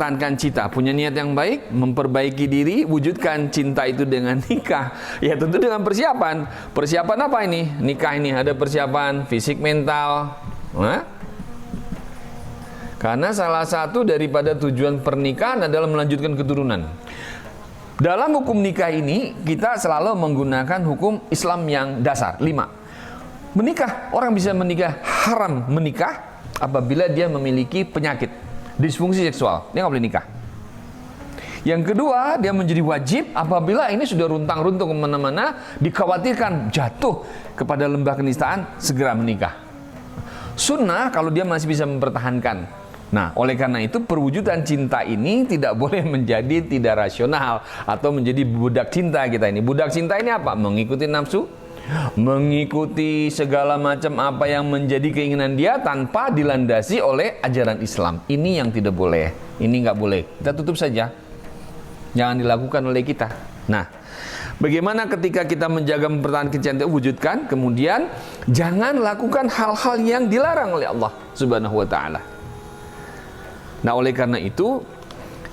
mempertahankan cinta, punya niat yang baik, memperbaiki diri, wujudkan cinta itu dengan nikah. Ya tentu dengan persiapan. Persiapan apa ini? Nikah ini ada persiapan fisik, mental. Nah, karena salah satu daripada tujuan pernikahan adalah melanjutkan keturunan. Dalam hukum nikah ini kita selalu menggunakan hukum Islam yang dasar 5. Menikah, orang bisa menikah, haram menikah apabila dia memiliki penyakit disfungsi seksual, dia nggak boleh nikah. Yang kedua, dia menjadi wajib apabila ini sudah runtang-runtung kemana-mana, dikhawatirkan jatuh kepada lembah kenistaan, segera menikah. Sunnah kalau dia masih bisa mempertahankan. Nah, oleh karena itu perwujudan cinta ini tidak boleh menjadi tidak rasional atau menjadi budak cinta kita ini. Budak cinta ini apa? Mengikuti nafsu, mengikuti segala macam apa yang menjadi keinginan dia tanpa dilandasi oleh ajaran Islam. Ini yang tidak boleh. Ini nggak boleh. Kita tutup saja. Jangan dilakukan oleh kita. Nah, bagaimana ketika kita menjaga mempertahankan cinta wujudkan, kemudian jangan lakukan hal-hal yang dilarang oleh Allah Subhanahu wa taala. Nah, oleh karena itu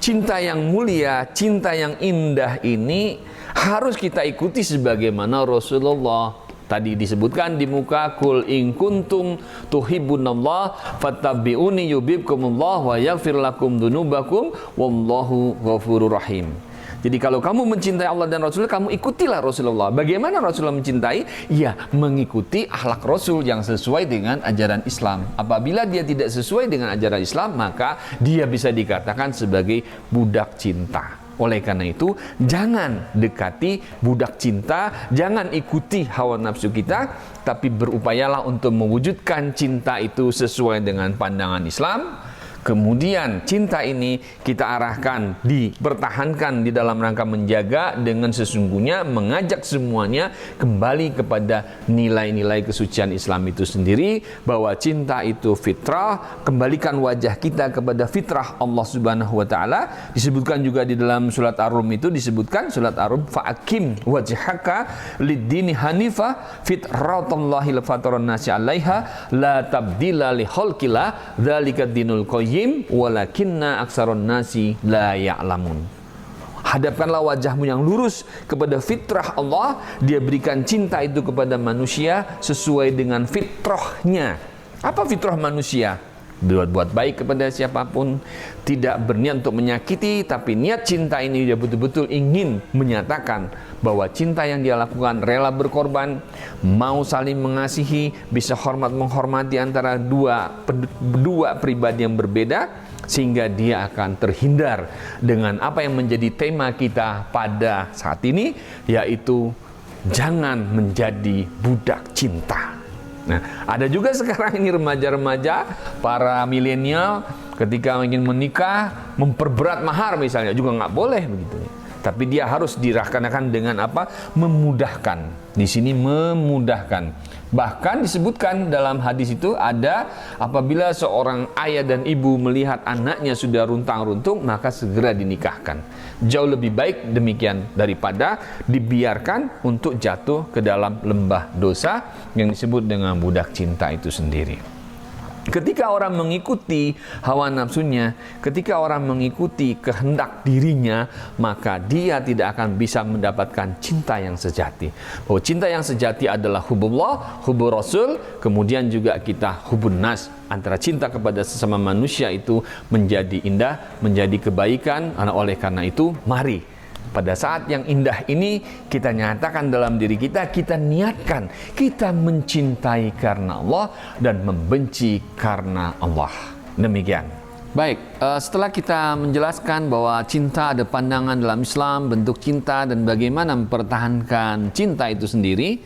cinta yang mulia, cinta yang indah ini harus kita ikuti sebagaimana Rasulullah tadi disebutkan di muka, kul in kuntum tuhibbunallah fattabi'uni yuhibbukumullah wa yaghfir lakum dzunubakum wallahu ghafurur rahim. Jadi kalau kamu mencintai Allah dan Rasul, kamu ikutilah Rasulullah. Bagaimana Rasulullah mencintai? Ya, mengikuti akhlak Rasul yang sesuai dengan ajaran Islam. Apabila dia tidak sesuai dengan ajaran Islam, maka dia bisa dikatakan sebagai budak cinta. Oleh karena itu, jangan dekati budak cinta, jangan ikuti hawa nafsu kita, tapi berupayalah untuk mewujudkan cinta itu sesuai dengan pandangan Islam. Kemudian cinta ini kita arahkan, dipertahankan di dalam rangka menjaga dengan sesungguhnya mengajak semuanya kembali kepada nilai-nilai kesucian Islam itu sendiri, bahwa cinta itu fitrah, kembalikan wajah kita kepada fitrah Allah Subhanahu wa taala. Disebutkan juga di dalam surat Ar-Rum itu disebutkan surat Ar-Rum fa'akim wajhaka lid-dini hanifah fitratallahi lafataron nasi 'alaiha la tabdila li khalqillah dzalika dinul qayyim walakinna aksaron nasi la ya'lamun. Hadapkanlah wajahmu yang lurus kepada fitrah Allah. Dia berikan cinta itu kepada manusia sesuai dengan fitrahnya. Apa fitrah manusia? Berbuat baik kepada siapapun, tidak berniat untuk menyakiti, tapi niat cinta ini dia betul-betul ingin menyatakan bahwa cinta yang dia lakukan rela berkorban, mau saling mengasihi, bisa hormat menghormati antara dua pribadi yang berbeda, sehingga dia akan terhindar dengan apa yang menjadi tema kita pada saat ini, yaitu jangan menjadi budak cinta. Nah, ada juga sekarang ini remaja-remaja, para milenial ketika ingin menikah memperberat mahar misalnya, juga nggak boleh begitu. Tapi dia harus dirahkan dengan apa? Memudahkan. Di sini memudahkan. Bahkan disebutkan dalam hadis itu ada apabila seorang ayah dan ibu melihat anaknya sudah runtang-runtung, maka segera dinikahkan. Jauh lebih baik demikian daripada dibiarkan untuk jatuh ke dalam lembah dosa yang disebut dengan budak cinta itu sendiri. Ketika orang mengikuti hawa nafsunya, ketika orang mengikuti kehendak dirinya, maka dia tidak akan bisa mendapatkan cinta yang sejati. Bahwa cinta yang sejati adalah hubullah, hubur Rasul, kemudian juga kita hubun nas. Antara cinta kepada sesama manusia itu menjadi indah, menjadi kebaikan. Oleh karena itu, mari pada saat yang indah ini kita nyatakan dalam diri kita, kita niatkan, kita mencintai karena Allah dan membenci karena Allah. Demikian. Baik, setelah kita menjelaskan bahwa cinta ada pandangan dalam Islam, bentuk cinta dan bagaimana mempertahankan cinta itu sendiri,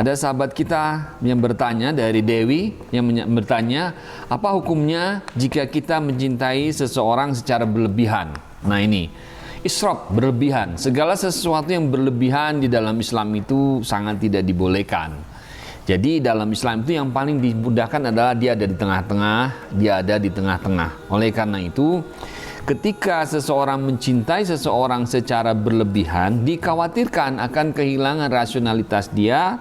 ada sahabat kita yang bertanya dari Dewi yang bertanya, apa hukumnya jika kita mencintai seseorang secara berlebihan? Nah ini, israf, berlebihan. Segala sesuatu yang berlebihan di dalam Islam itu sangat tidak dibolehkan. Jadi dalam Islam itu yang paling dimudahkan adalah dia ada di tengah-tengah, dia ada di tengah-tengah. Oleh karena itu, ketika seseorang mencintai seseorang secara berlebihan, dikhawatirkan akan kehilangan rasionalitas dia,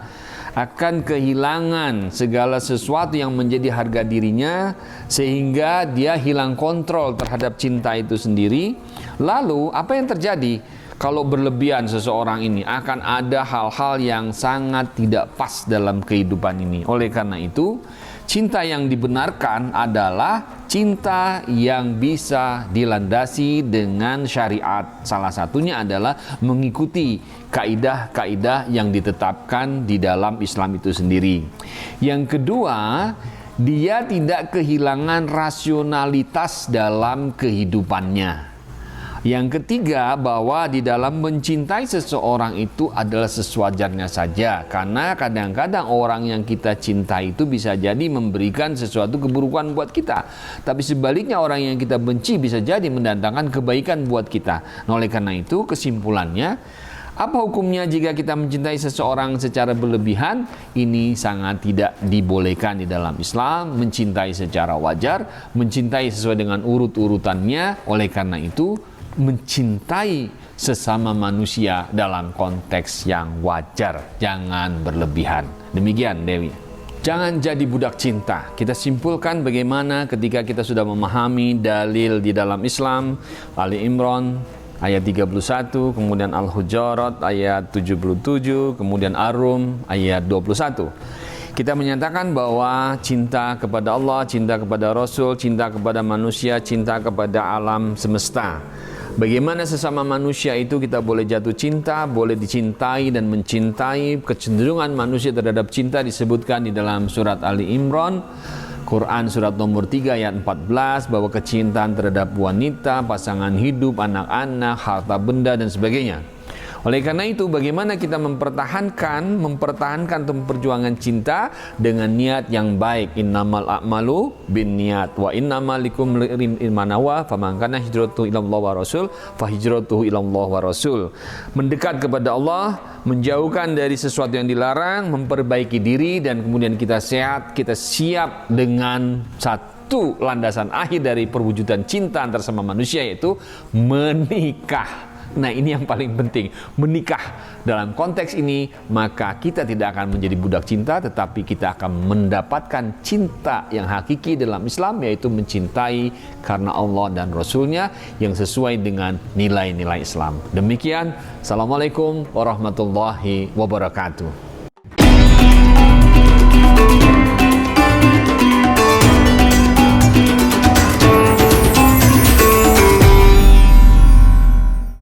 akan kehilangan segala sesuatu yang menjadi harga dirinya, sehingga dia hilang kontrol terhadap cinta itu sendiri. Lalu apa yang terjadi? Kalau berlebihan seseorang ini, akan ada hal-hal yang sangat tidak pas dalam kehidupan ini. Oleh karena itu, cinta yang dibenarkan adalah cinta yang bisa dilandasi dengan syariat. Salah satunya adalah mengikuti kaidah-kaidah yang ditetapkan di dalam Islam itu sendiri. Yang kedua, dia tidak kehilangan rasionalitas dalam kehidupannya. Yang ketiga, bahwa di dalam mencintai seseorang itu adalah sewajarnya saja. Karena kadang-kadang orang yang kita cintai itu bisa jadi memberikan sesuatu keburukan buat kita. Tapi sebaliknya orang yang kita benci bisa jadi mendatangkan kebaikan buat kita. Nah, oleh karena itu kesimpulannya, apa hukumnya jika kita mencintai seseorang secara berlebihan? Ini sangat tidak dibolehkan di dalam Islam. Mencintai secara wajar, mencintai sesuai dengan urut-urutannya. Oleh karena itu, mencintai sesama manusia dalam konteks yang wajar, jangan berlebihan. Demikian Dewi. Jangan jadi budak cinta. Kita simpulkan bagaimana ketika kita sudah memahami dalil di dalam Islam, Ali Imran ayat 31, kemudian Al-Hujurat ayat 77, kemudian Ar-Rum ayat 21. Kita menyatakan bahwa cinta kepada Allah, cinta kepada Rasul, cinta kepada manusia, cinta kepada alam semesta. Bagaimana sesama manusia itu kita boleh jatuh cinta, boleh dicintai dan mencintai. Kecenderungan manusia terhadap cinta disebutkan di dalam surat Ali Imran, Quran surat nomor 3 ayat 14, bahwa kecintaan terhadap wanita, pasangan hidup, anak-anak, harta benda dan sebagainya. Oleh karena itu, bagaimana kita mempertahankan atau memperjuangkan cinta dengan niat yang baik. Innamal a'malu bin niat wa innamal likum imanawa faman kana hijratuhu ila Allah wa rasul fa hijratuhu ila Allah wa rasul. Mendekat kepada Allah, menjauhkan dari sesuatu yang dilarang, memperbaiki diri, dan kemudian kita sehat, kita siap dengan satu landasan akhir dari perwujudan cinta antar sama manusia, yaitu menikah. Nah, ini yang paling penting, menikah. Dalam konteks ini, maka kita tidak akan menjadi budak cinta, tetapi kita akan mendapatkan cinta yang hakiki dalam Islam, yaitu mencintai karena Allah dan Rasulnya yang sesuai dengan nilai-nilai Islam. Demikian, Assalamualaikum warahmatullahi wabarakatuh.